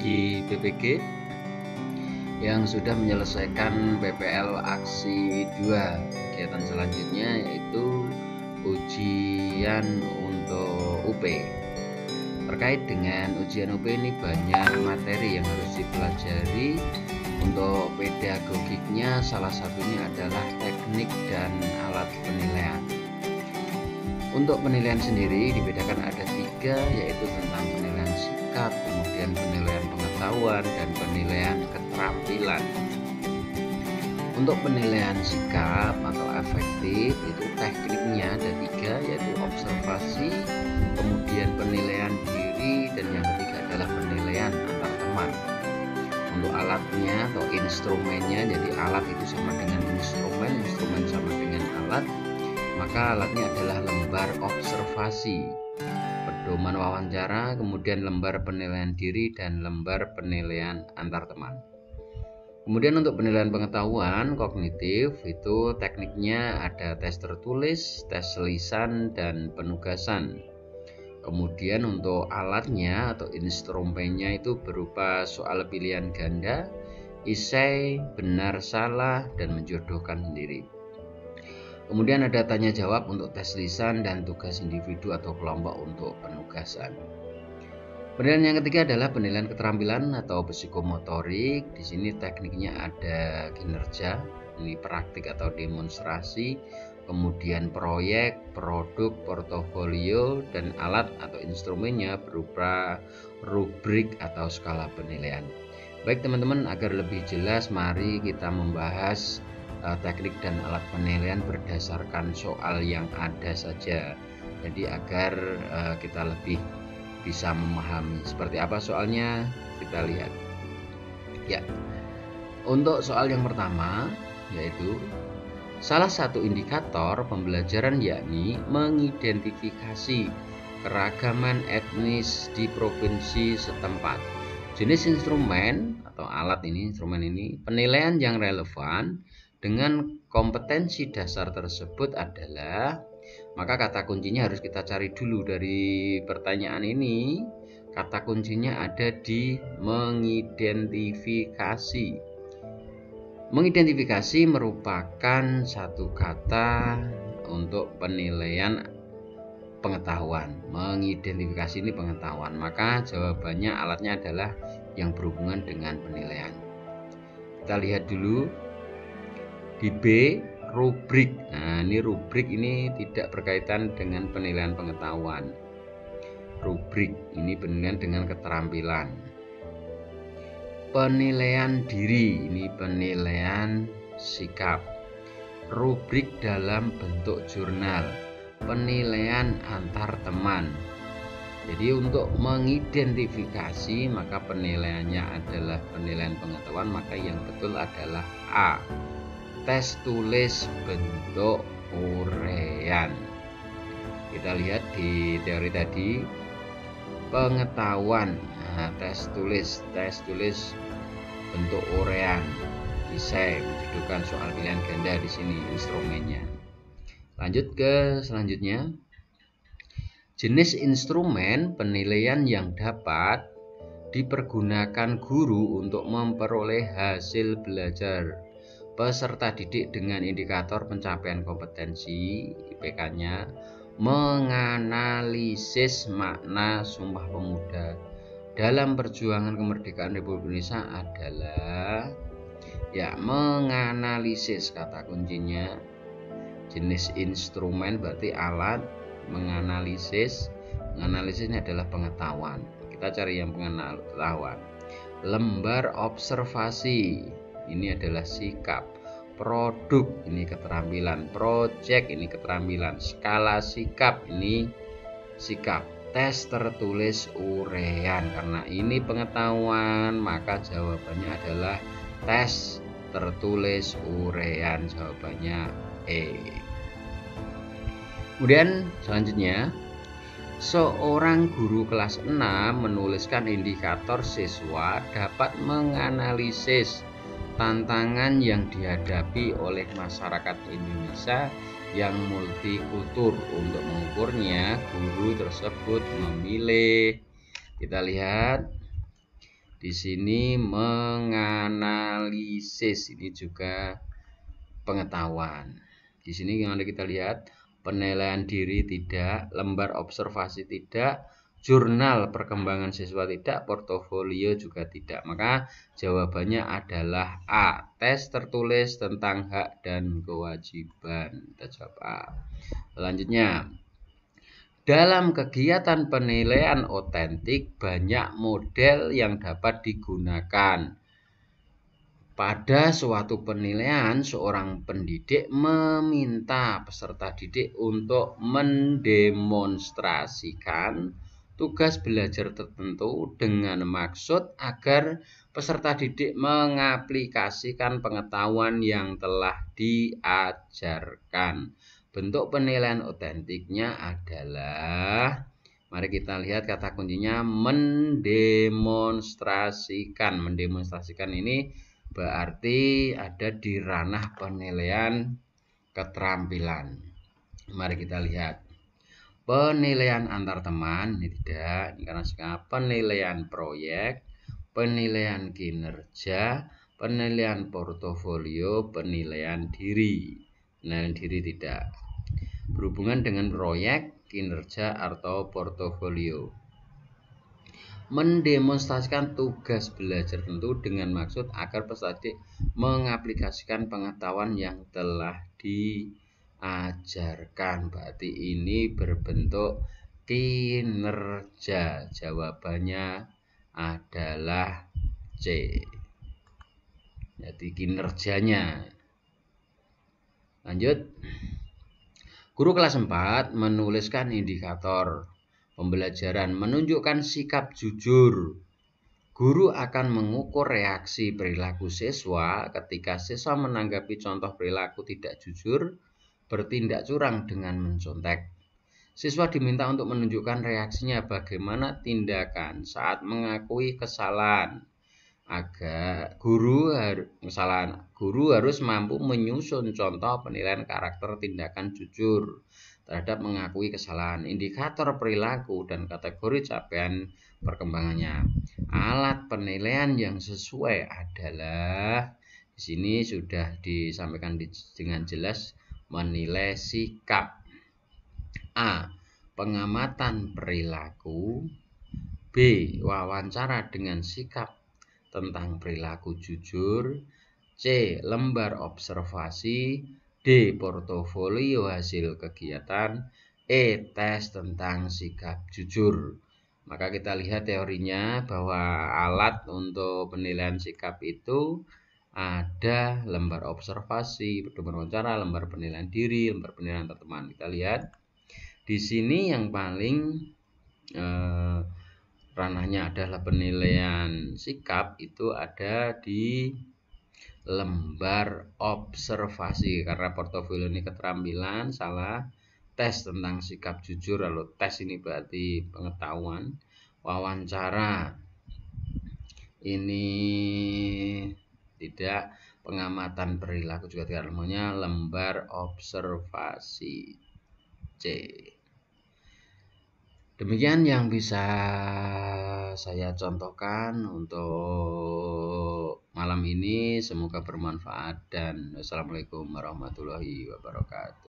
bagi PPG yang sudah menyelesaikan PPL Aksi 2. Kegiatan selanjutnya yaitu ujian untuk UP. Terkait dengan ujian UP ini banyak materi yang harus dipelajari. Untuk pedagogiknya salah satunya adalah teknik dan alat penilaian. Untuk penilaian sendiri dibedakan ada 3, yaitu tentang penilaian sikap, kemudian penilaian pengetahuan, dan penilaian keterampilan. Untuk penilaian sikap atau efektif itu tekniknya ada 3, yaitu observasi, kemudian penilaian diri, dan yang ketiga adalah penilaian antar teman. Untuk alatnya atau instrumennya, jadi alat itu sama dengan instrumen, instrumen sama dengan alat, maka alatnya adalah lembar observasi, pedoman wawancara, kemudian lembar penilaian diri, dan lembar penilaian antar teman. Kemudian untuk penilaian pengetahuan kognitif itu tekniknya ada tes tertulis, tes lisan, dan penugasan. Kemudian untuk alatnya atau instrumennya itu berupa soal pilihan ganda, esai, benar salah, dan menjodohkan sendiri. Kemudian ada tanya jawab untuk tes lisan dan tugas individu atau kelompok untuk penugasan. Penilaian yang ketiga adalah penilaian keterampilan atau psikomotorik. Di sini tekniknya ada kinerja, ini praktik atau demonstrasi, kemudian proyek, produk, portofolio, dan alat atau instrumennya berupa rubrik atau skala penilaian. Baik teman-teman, agar lebih jelas mari kita membahas teknik dan alat penilaian berdasarkan soal yang ada saja. Jadi agar kita lebih bisa memahami seperti apa soalnya, kita lihat. Ya. Untuk soal yang pertama yaitu salah satu indikator pembelajaran yakni mengidentifikasi keragaman etnis di provinsi setempat. Jenis instrumen atau alat ini, instrumen ini, penilaian yang relevan dengan kompetensi dasar tersebut adalah, maka kata kuncinya harus kita cari dulu dari pertanyaan ini. Kata kuncinya ada di mengidentifikasi. Mengidentifikasi merupakan satu kata untuk penilaian pengetahuan. Mengidentifikasi ini pengetahuan, maka jawabannya alatnya adalah yang berhubungan dengan penilaian. Kita lihat dulu di B, rubrik. Nah, ini rubrik ini tidak berkaitan dengan penilaian pengetahuan. Rubrik ini penilaian dengan keterampilan. Penilaian diri ini penilaian sikap. Rubrik dalam bentuk jurnal, penilaian antar teman. Jadi untuk mengidentifikasi maka penilaiannya adalah penilaian pengetahuan, maka yang betul adalah A, tes tulis bentuk uraian. Kita lihat di teori tadi pengetahuan, nah, tes tulis bentuk uraian, esai, menjodohkan soal pilihan ganda, di sini instrumennya. Lanjut ke selanjutnya. Jenis instrumen penilaian yang dapat dipergunakan guru untuk memperoleh hasil belajar peserta didik dengan indikator pencapaian kompetensi IPK-nya, menganalisis makna Sumpah Pemuda dalam perjuangan kemerdekaan Republik Indonesia adalah, ya, menganalisis kata kuncinya. Jenis instrumen berarti alat, menganalisis. Menganalisisnya adalah pengetahuan. Kita cari yang pengetahuan. Lembar observasi ini adalah sikap. Produk ini keterampilan. Project ini keterampilan. Skala sikap ini sikap. Tes tertulis uraian, karena ini pengetahuan maka jawabannya adalah tes tertulis uraian. Jawabannya E. Kemudian selanjutnya, seorang guru kelas 6 menuliskan indikator siswa dapat menganalisis tantangan yang dihadapi oleh masyarakat Indonesia yang multikultur. Untuk mengukurnya, guru tersebut memilih, kita lihat, Di sini menganalisis, ini juga pengetahuan. Di sini yang ada kita lihat penilaian diri tidak, lembar observasi tidak, jurnal perkembangan siswa tidak, portofolio juga tidak. Maka jawabannya adalah A. Tes tertulis tentang hak dan kewajiban. Kita jawab A. Selanjutnya, dalam kegiatan penilaian otentik banyak model yang dapat digunakan. Pada suatu penilaian, seorang pendidik meminta peserta didik untuk mendemonstrasikan tugas belajar tertentu dengan maksud agar peserta didik mengaplikasikan pengetahuan yang telah diajarkan. Bentuk penilaian otentiknya adalah, mari kita lihat kata kuncinya mendemonstrasikan. Mendemonstrasikan ini berarti ada di ranah penilaian keterampilan. Mari kita lihat. Penilaian antar teman, ini tidak, ini karena penilaian proyek, penilaian kinerja, penilaian portofolio, penilaian diri. Penilaian diri tidak berhubungan dengan proyek, kinerja, atau portofolio. Mendemonstrasikan tugas belajar tertentu dengan maksud agar peserta didik mengaplikasikan pengetahuan yang telah diajarkan. Berarti ini berbentuk kinerja. Jawabannya adalah C. Jadi kinerjanya. Lanjut. Guru kelas 4 menuliskan indikator pembelajaran menunjukkan sikap jujur. Guru akan mengukur reaksi perilaku siswa ketika siswa menanggapi contoh perilaku tidak jujur, bertindak curang dengan mencontek. Siswa diminta untuk menunjukkan reaksinya bagaimana tindakan saat mengakui kesalahan. Guru harus mampu menyusun contoh penilaian karakter tindakan jujur terhadap mengakui kesalahan, indikator perilaku, dan kategori capaian perkembangannya. Alat penilaian yang sesuai adalah, di sini sudah disampaikan dengan jelas, menilai sikap. A. Pengamatan perilaku. B. Wawancara dengan sikap tentang perilaku jujur. C. Lembar observasi. D. Portofolio hasil kegiatan. E. Tes tentang sikap jujur. Maka kita lihat teorinya bahwa alat untuk penilaian sikap itu ada lembar observasi, lembar wawancara, lembar penilaian diri, lembar penilaian teman. Kita lihat di sini yang paling ranahnya adalah penilaian sikap itu ada di lembar observasi, karena portofolio ini keterampilan, salah. Tes tentang sikap jujur, lalu tes ini berarti pengetahuan. Wawancara ini tidak, pengamatan perilaku juga tidak, namanya lembar observasi. C. Demikian yang bisa saya contohkan untuk malam ini. Semoga bermanfaat dan wassalamualaikum warahmatullahi wabarakatuh.